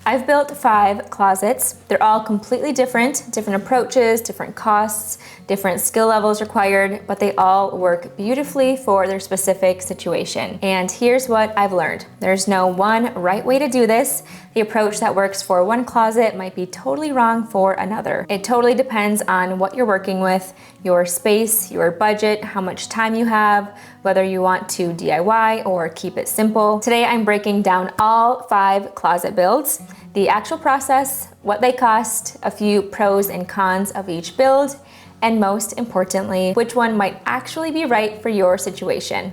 I've built 5 closets. They're all completely different approaches, different costs, different skill levels required, but they all work beautifully for their specific situation. And here's what I've learned. There's no one right way to do this. The approach that works for one closet might be totally wrong for another. It totally depends on what you're working with, your space, your budget, how much time you have, whether you want to DIY or keep it simple. Today I'm breaking down all 5 closet builds, the actual process, what they cost, a few pros and cons of each build, and most importantly, which one might actually be right for your situation.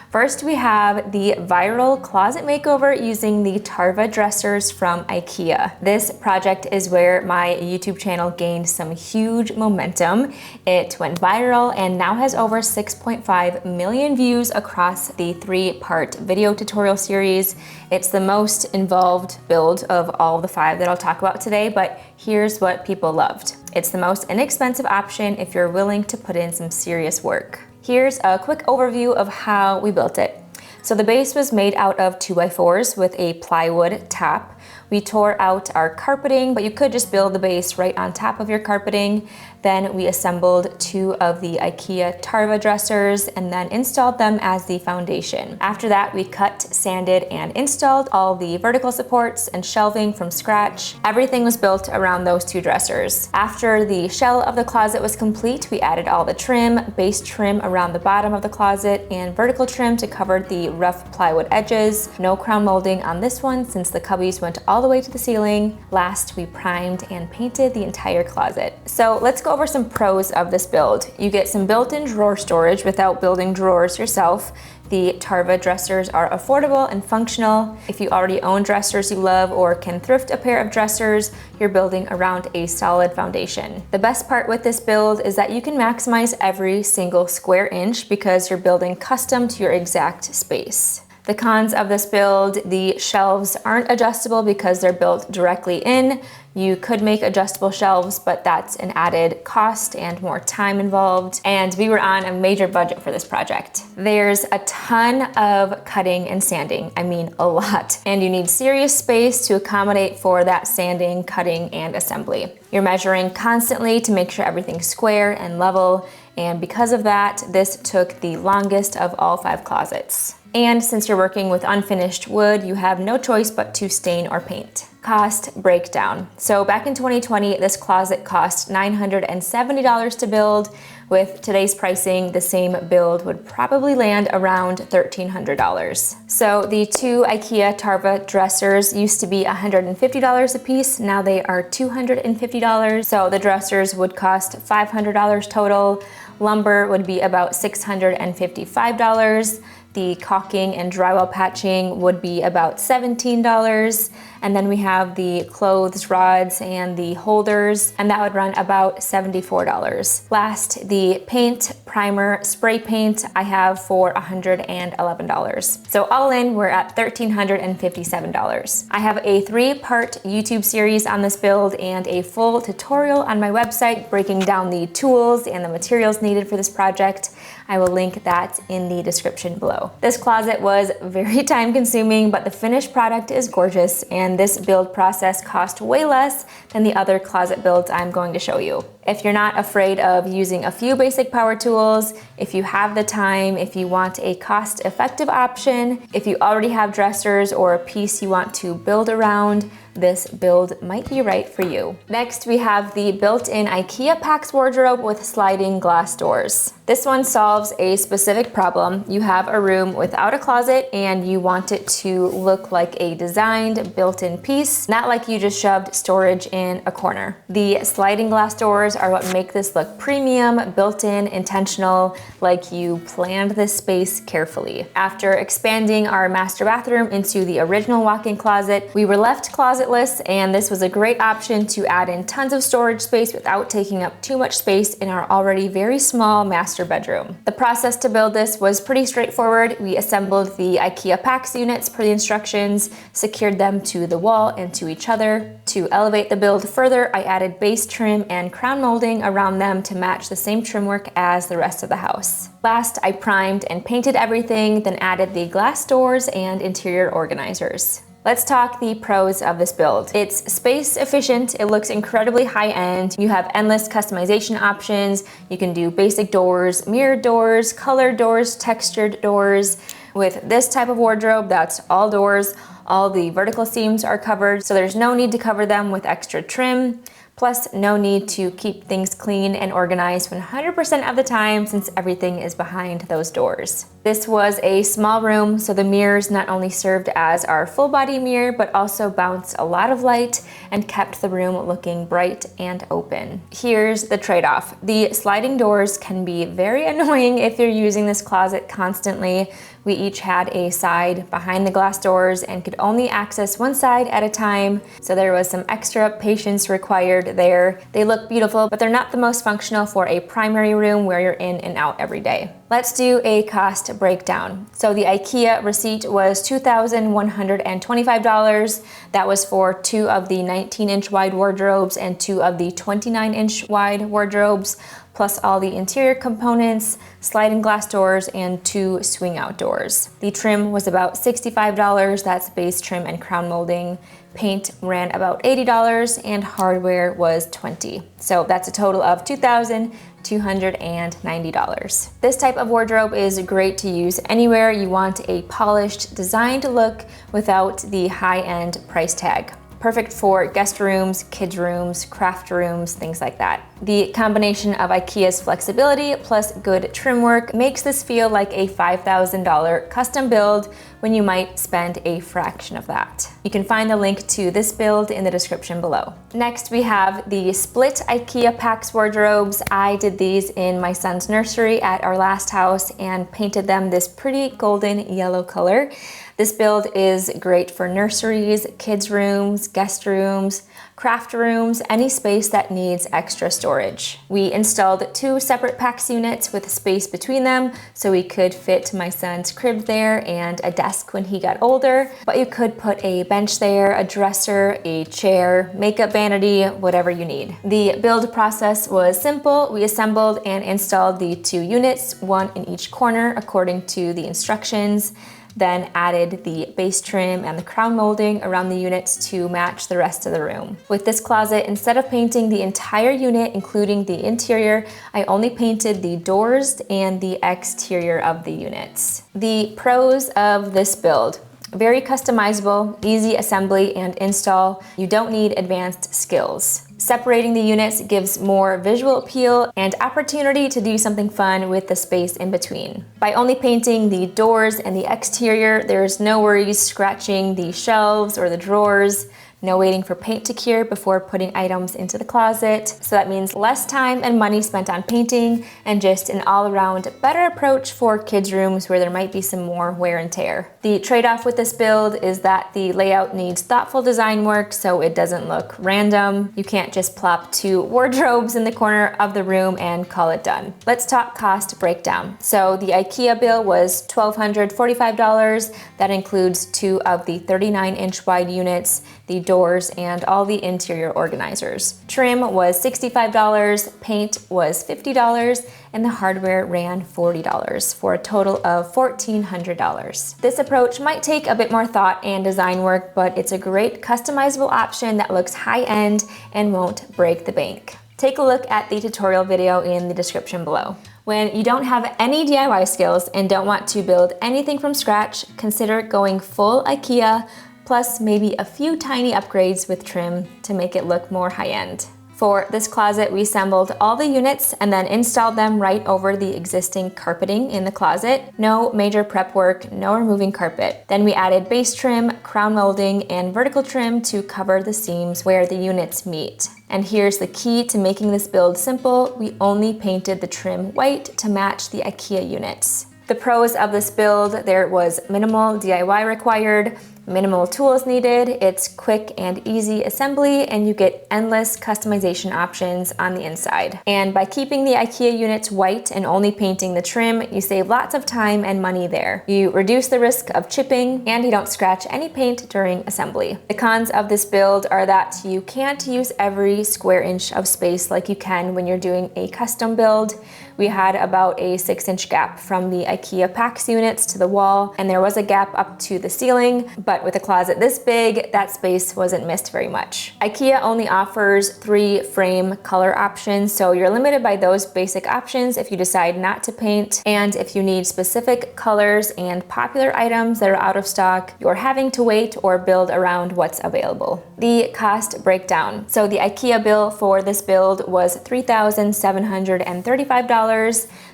First, we have the viral closet makeover using the Tarva dressers from IKEA. This project is where my YouTube channel gained some huge momentum. It went viral and now has over 6.5 million views across the 3-part video tutorial series. It's the most involved build of all the 5 that I'll talk about today, but here's what people loved. It's the most inexpensive option if you're willing to put in some serious work. Here's a quick overview of how we built it. So the base was made out of 2x4s with a plywood top. We tore out our carpeting, but you could just build the base right on top of your carpeting. Then we assembled 2 of the IKEA Tarva dressers and then installed them as the foundation. After that, we cut, sanded, and installed all the vertical supports and shelving from scratch. Everything was built around those 2 dressers. After the shell of the closet was complete, we added all the trim, base trim around the bottom of the closet, and vertical trim to cover the rough plywood edges. No crown molding on this one since the cubbies went all the way to the ceiling. Last, we primed and painted the entire closet. So let's go over some pros of this build. You get some built-in drawer storage without building drawers yourself. The Tarva dressers are affordable and functional. If you already own dressers you love or can thrift a pair of dressers, you're building around a solid foundation. The best part with this build is that you can maximize every single square inch because you're building custom to your exact space. The cons of this build, the shelves aren't adjustable because they're built directly in. You could make adjustable shelves, but that's an added cost and more time involved. And we were on a major budget for this project. There's a ton of cutting and sanding. I mean, a lot. And you need serious space to accommodate for that sanding, cutting, and assembly. You're measuring constantly to make sure everything's square and level. And because of that, this took the longest of all 5 closets. And since you're working with unfinished wood, you have no choice but to stain or paint. Cost breakdown. So back in 2020, this closet cost $970 to build. With today's pricing, the same build would probably land around $1,300. So the 2 IKEA Tarva dressers used to be $150 a piece. Now they are $250. So the dressers would cost $500 total. Lumber would be about $655. The caulking and drywall patching would be about $17. And then we have the clothes rods and the holders, and that would run about $74. Last, the paint, primer, spray paint I have for $111. So all in, we're at $1,357. I have a 3-part YouTube series on this build and a full tutorial on my website breaking down the tools and the materials needed for this project. I will link that in the description below. This closet was very time consuming, but the finished product is gorgeous, and this build process cost way less than the other closet builds I'm going to show you. If you're not afraid of using a few basic power tools, if you have the time, if you want a cost-effective option, if you already have dressers or a piece you want to build around, this build might be right for you. Next, we have the built-in IKEA Pax wardrobe with sliding glass doors. This one solves a specific problem. You have a room without a closet and you want it to look like a designed built-in piece, not like you just shoved storage in a corner. The sliding glass doors are what make this look premium, built-in, intentional, like you planned this space carefully. After expanding our master bathroom into the original walk-in closet, we were left closetless, and this was a great option to add in tons of storage space without taking up too much space in our already very small master bedroom. The process to build this was pretty straightforward. We assembled the IKEA Pax units per the instructions, secured them to the wall and to each other. To elevate the build further, I added base trim and crown molding around them to match the same trim work as the rest of the house. Last, I primed and painted everything, then added the glass doors and interior organizers. Let's talk the pros of this build. It's space efficient, it looks incredibly high-end, you have endless customization options, you can do basic doors, mirrored doors, colored doors, textured doors. With this type of wardrobe, that's all doors, all the vertical seams are covered, so there's no need to cover them with extra trim. Plus, no need to keep things clean and organized 100% of the time since everything is behind those doors. This was a small room, so the mirrors not only served as our full body mirror, but also bounced a lot of light and kept the room looking bright and open. Here's the trade-off. The sliding doors can be very annoying if you're using this closet constantly. We each had a side behind the glass doors and could only access one side at a time, so there was some extra patience required there. They look beautiful, but they're not the most functional for a primary room where you're in and out every day. Let's do a cost breakdown. So the IKEA receipt was $2,125. That was for 2 of the 19-inch wide wardrobes and 2 of the 29-inch wide wardrobes, plus all the interior components, sliding glass doors, and 2 swing out doors. The trim was about $65, that's base trim and crown molding. Paint ran about $80 and hardware was $20. So that's a total of $2,290. This type of wardrobe is great to use anywhere you want a polished, designed look without the high-end price tag. Perfect for guest rooms, kids rooms, craft rooms, things like that. The combination of IKEA's flexibility plus good trim work makes this feel like a $5,000 custom build when you might spend a fraction of that. You can find the link to this build in the description below. Next, we have the split IKEA Pax wardrobes. I did these in my son's nursery at our last house and painted them this pretty golden yellow color. This build is great for nurseries, kids' rooms, guest rooms, craft rooms, any space that needs extra storage. We installed 2 separate Pax units with space between them so we could fit my son's crib there and a desk when he got older, but you could put a bench there, a dresser, a chair, makeup vanity, whatever you need. The build process was simple. We assembled and installed the 2 units, 1 in each corner according to the instructions, then added the base trim and the crown molding around the units to match the rest of the room. With this closet, instead of painting the entire unit, including the interior, I only painted the doors and the exterior of the units. The pros of this build: very customizable, easy assembly and install. You don't need advanced skills. Separating the units gives more visual appeal and opportunity to do something fun with the space in between. By only painting the doors and the exterior, there's no worries scratching the shelves or the drawers. No waiting for paint to cure before putting items into the closet. So that means less time and money spent on painting and just an all-around better approach for kids' rooms where there might be some more wear and tear. The trade-off with this build is that the layout needs thoughtful design work so it doesn't look random. You can't just plop 2 wardrobes in the corner of the room and call it done. Let's talk cost breakdown. So the IKEA bill was $1,245. That includes 2 of the 39-inch wide units, the doors, and all the interior organizers. Trim was $65, paint was $50, and the hardware ran $40 for a total of $1,400. This approach might take a bit more thought and design work, but it's a great customizable option that looks high-end and won't break the bank. Take a look at the tutorial video in the description below. When you don't have any DIY skills and don't want to build anything from scratch, consider going full IKEA, plus maybe a few tiny upgrades with trim to make it look more high-end. For this closet, we assembled all the units and then installed them right over the existing carpeting in the closet. No major prep work, no removing carpet. Then we added base trim, crown molding, and vertical trim to cover the seams where the units meet. And here's the key to making this build simple: we only painted the trim white to match the IKEA units. The pros of this build: there was minimal DIY required, minimal tools needed, it's quick and easy assembly, and you get endless customization options on the inside. And by keeping the IKEA units white and only painting the trim, you save lots of time and money there. You reduce the risk of chipping, and you don't scratch any paint during assembly. The cons of this build are that you can't use every square inch of space like you can when you're doing a custom build. we had about a 6-inch gap from the IKEA Pax units to the wall, and there was a gap up to the ceiling, but with a closet this big, that space wasn't missed very much. IKEA only offers 3 frame color options, so you're limited by those basic options if you decide not to paint, and if you need specific colors and popular items that are out of stock, you're having to wait or build around what's available. The cost breakdown. So the IKEA bill for this build was $3,735.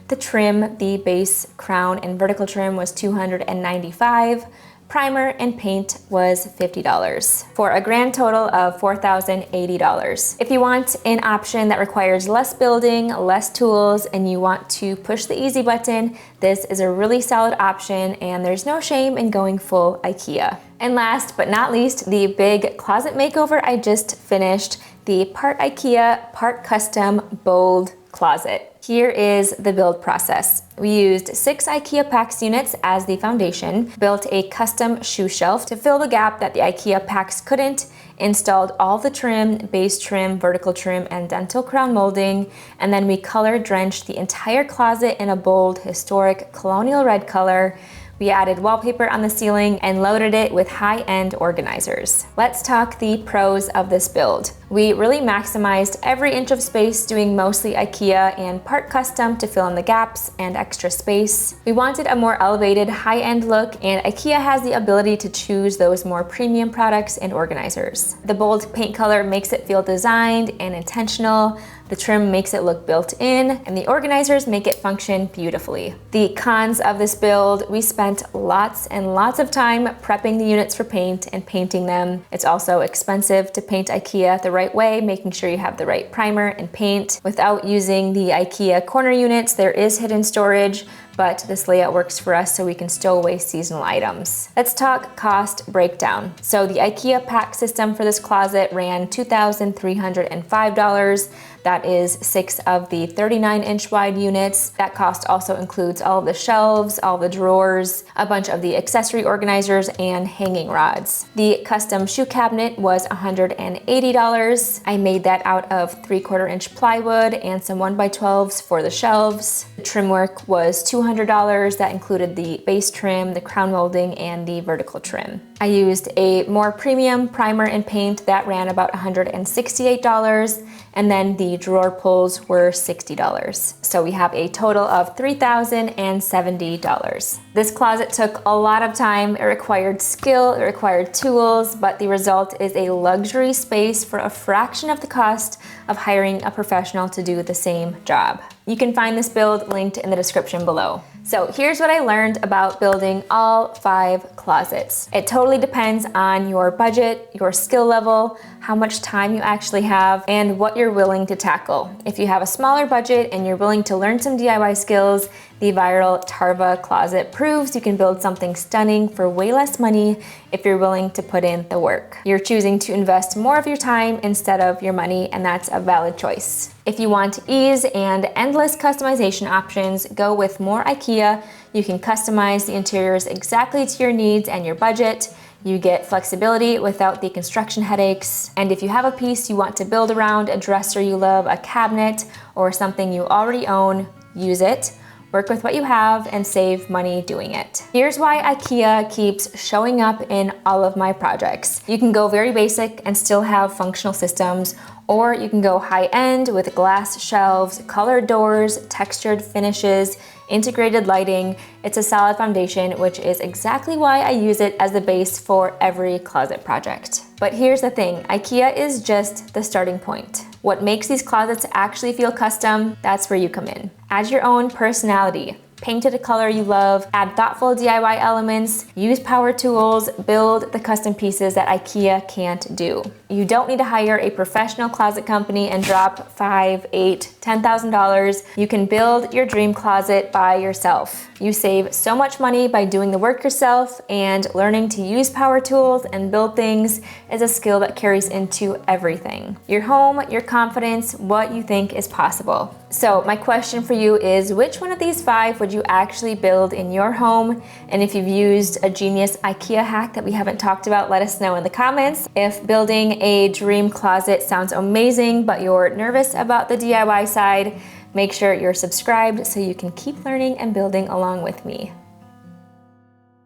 The trim, the base, crown, and vertical trim was $295. Primer and paint was $50 for a grand total of $4,080. If you want an option that requires less building, less tools, and you want to push the easy button, this is a really solid option, and there's no shame in going full IKEA. And last but not least, the big closet makeover I just finished, the part IKEA, part custom, bold closet. Here is the build process. We used 6 IKEA Pax units as the foundation, built a custom shoe shelf to fill the gap that the IKEA Pax couldn't, installed all the trim, base trim, vertical trim, and dental crown molding, and then we color drenched the entire closet in a bold, historic colonial red color. We added wallpaper on the ceiling and loaded it with high-end organizers. Let's talk the pros of this build. We really maximized every inch of space, doing mostly IKEA and part custom to fill in the gaps and extra space. We wanted a more elevated, high-end look, and IKEA has the ability to choose those more premium products and organizers. The bold paint color makes it feel designed and intentional. The trim makes it look built in, and the organizers make it function beautifully. The cons of this build: we spent lots and lots of time prepping the units for paint and painting them. It's also expensive to paint IKEA the right way, making sure you have the right primer and paint. Without using the IKEA corner units, there is hidden storage, but this layout works for us so we can stow away seasonal items. Let's talk cost breakdown. So the IKEA Pax system for this closet ran $2,305. That is 6 of the 39-inch wide units. That cost also includes all of the shelves, all the drawers, a bunch of the accessory organizers, and hanging rods. The custom shoe cabinet was $180. I made that out of 3/4-inch plywood and some 1x12s for the shelves. The trim work was $200. That included the base trim, the crown molding, and the vertical trim. I used a more premium primer and paint that ran about $168, and then the drawer pulls were $60. So we have a total of $3,070. This closet took a lot of time. It required skill, it required tools, but the result is a luxury space for a fraction of the cost of hiring a professional to do the same job. You can find this build linked in the description below. So here's what I learned about building all 5 closets. It totally depends on your budget, your skill level, how much time you actually have, and what you're willing to tackle. If you have a smaller budget and you're willing to learn some DIY skills, the viral Tarva closet proves you can build something stunning for way less money if you're willing to put in the work. You're choosing to invest more of your time instead of your money, and that's a valid choice. If you want ease and endless customization options, go with more IKEA. You can customize the interiors exactly to your needs and your budget. You get flexibility without the construction headaches. And if you have a piece you want to build around, a dresser you love, a cabinet, or something you already own, use it. Work with what you have and save money doing it. Here's why IKEA keeps showing up in all of my projects. You can go very basic and still have functional systems, or you can go high-end with glass shelves, colored doors, textured finishes, integrated lighting. It's a solid foundation, which is exactly why I use it as the base for every closet project. But here's the thing, IKEA is just the starting point. What makes these closets actually feel custom, that's where you come in. Add your own personality. Paint it a color you love, add thoughtful DIY elements, use power tools, build the custom pieces that IKEA can't do. You don't need to hire a professional closet company and drop $5,000, $8,000, $10,000. You can build your dream closet by yourself. You save so much money by doing the work yourself, and learning to use power tools and build things is a skill that carries into everything. Your home, your confidence, what you think is possible. So my question for you is, which one of these 5 would you actually build in your home? And if you've used a genius IKEA hack that we haven't talked about, let us know in the comments. If building a dream closet sounds amazing, but you're nervous about the DIY side, Make sure you're subscribed so you can keep learning and building along with me.